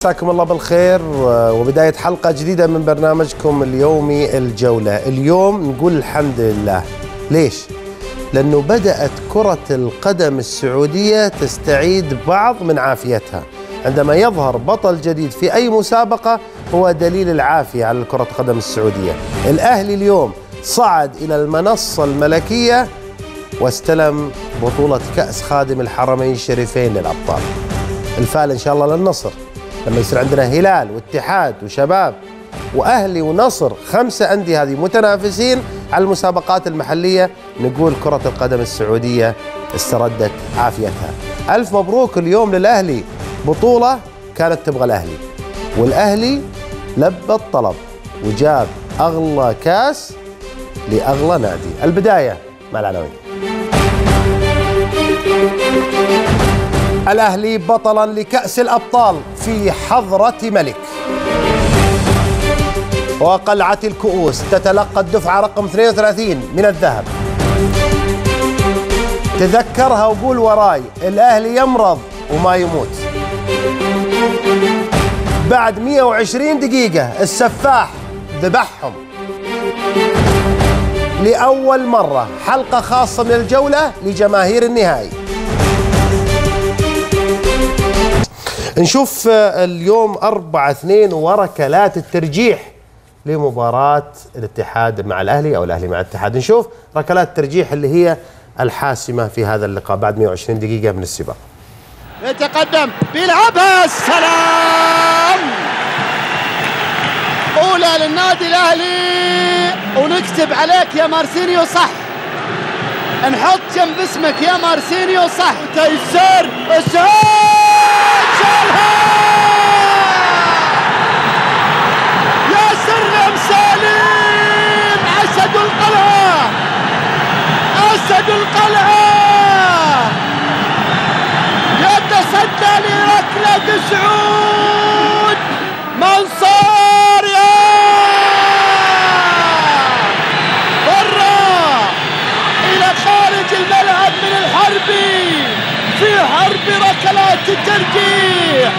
مساكم الله بالخير وبداية حلقة جديدة من برنامجكم اليومي الجولة. اليوم نقول الحمد لله. ليش؟ لأنه بدأت كرة القدم السعودية تستعيد بعض من عافيتها. عندما يظهر بطل جديد في أي مسابقة هو دليل العافية على كرة القدم السعودية. الأهلي اليوم صعد إلى المنصة الملكية واستلم بطولة كأس خادم الحرمين الشريفين للأبطال. الفال إن شاء الله للنصر لما يصير عندنا هلال واتحاد وشباب وأهلي ونصر، 5 أندية هذه متنافسين على المسابقات المحلية. نقول كرة القدم السعودية استردت عافيتها. ألف مبروك اليوم للأهلي، بطولة كانت تبغى الأهلي، والأهلي لبى الطلب وجاب أغلى كاس لأغلى نادي. البداية مع العناوين. الأهلي بطلاً لكأس الأبطال في حضرة ملك، وقلعة الكؤوس تتلقى الدفعة رقم 32 من الذهب. تذكرها وقول وراي، الأهلي يمرض وما يموت. بعد 120 دقيقة السفاح ذبحهم. لأول مرة حلقة خاصة من الجولة لجماهير النهائي. نشوف اليوم 4-2 وركلات الترجيح لمباراة الاتحاد مع الأهلي أو الأهلي مع الاتحاد. نشوف ركلات الترجيح اللي هي الحاسمة في هذا اللقاء بعد 120 دقيقة من السباق. يتقدم بيلعبها، السلام، أولى للنادي الأهلي، ونكتب عليك يا مارسينيو صح، نحط جنب اسمك يا مارسينيو صح. تيسير شالها يا سلم سالم، أسد القلعة، أسد القلعة يتصدى لركلة سعود منصور. يا برا إلى خارج الملعب من الحربي في حرب ركلات الترجيح.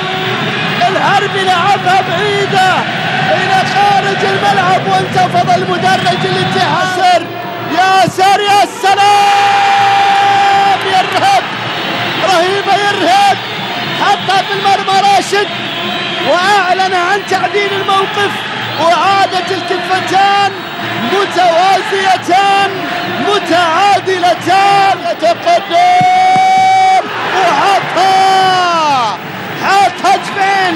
الحربي لعبها بعيدة إلى خارج الملعب وانتفض المدرج الاتحاد. ياسر يا سلام، يرهب رهيبة، يرهب، حطها في المرمى راشد وأعلن عن تعديل الموقف، وعادت الكفتان متوازيتان متعادلتان. يتقدم وحطها، حطها جفين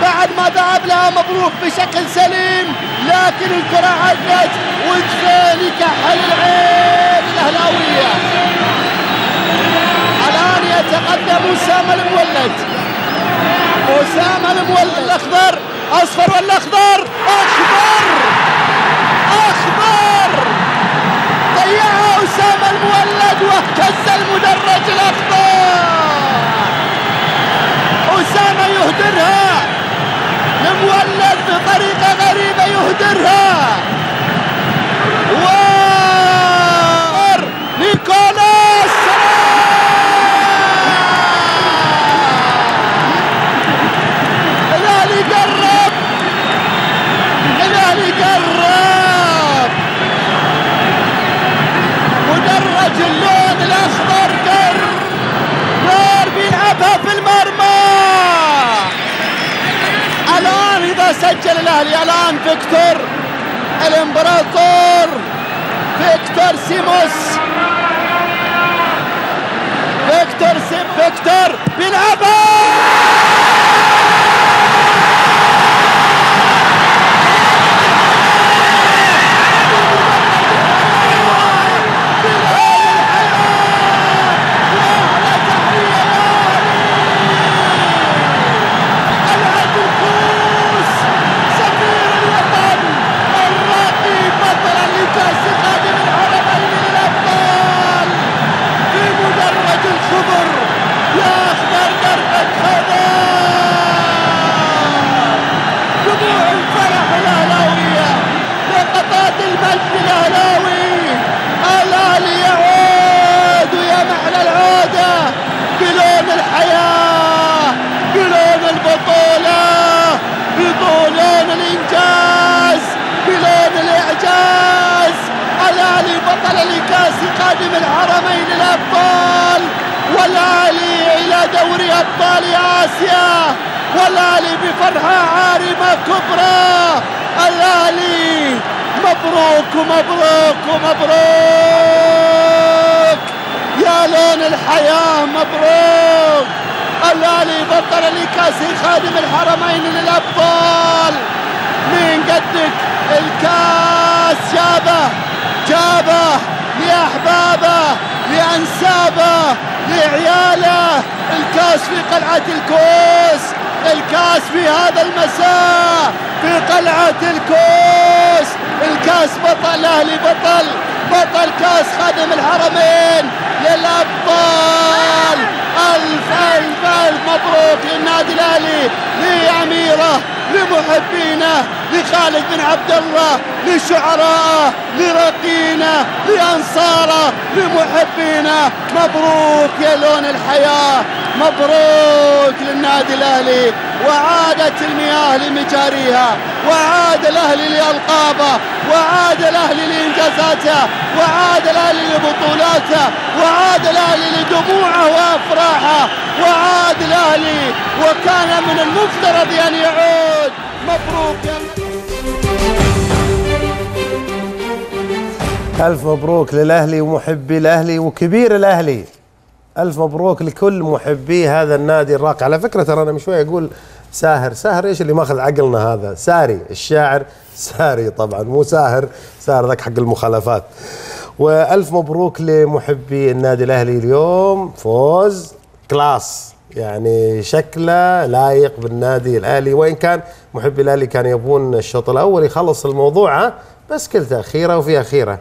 بعد ما ذهب لها مبروك بشكل سليم، لكن الكرة عدت وجفين يكحل العين الأهلاوية. الآن يتقدم أسامة المولد، أسامة المولد. الأخضر أصفر ولا أخضر؟ أخضر، أخضر، ضيعها أسامة المولد واهتز المدرج الأخضر. أسامة يهدرها، المولد بطريقة غريبة يهدرها، نيكولاس الأهلي قرب، الأهلي قرب، مدرج اللون الأخضر قرب بيلعبها في المرمى. الآن إذا سجل الأهلي، الآن فيكتور الإمبراطور، فيكتور سيموس، فيكتور بيلعبها. ضربة خادم الحرمين الأبطال، والأهلي إلى دوري أبطال آسيا، والأهلي بفرحة عارمة كبرى. الأهلي مبروك ومبروك ومبروك يا لون الحياة، مبروك. الأهلي بطل لكأس خادم الحرمين للأبطال. من قدك الكاس جابه لأحبابه لأنسابه لعياله. الكاس في قلعة الكوس، الكاس في هذا المساء في قلعة الكوس. الكاس بطل الأهلي، بطل كاس خادم الحرمين للأبطال. ألف ألف ألف مبروك للنادي الأهلي، لأميره، لمحبينه، لخالد بن عبد الله، لشعراءه، لرقينه، لأنصاره، لمحبينه. مبروك يا لون الحياة، مبروك للنادي الأهلي. وعادت المياه لمجاريها، وعاد الأهلي لألقابه، وعاد الأهلي لإنجازاته، وعاد الأهلي لبطولاته، وعاد الأهلي لدموعه وأفراحه، وعاد الأهلي وكان من المفترض أن يعود. مبروك يا ألف مبروك للأهلي ومحبي الأهلي وكبير الأهلي. ألف مبروك لكل محبي هذا النادي الراقي. على فكرة ترى أنا من شوي أقول ساهر إيش اللي ماخذ عقلنا هذا؟ ساري الشاعر، ساري طبعا مو ساهر ذاك حق المخالفات. وألف مبروك لمحبي النادي الأهلي، اليوم فوز كلاس، يعني شكله لايق بالنادي الأهلي. وإن كان محبي الأهلي كانوا يبون الشوط الأول يخلص الموضوع، بس كل تأخيرة وفي أخيرة.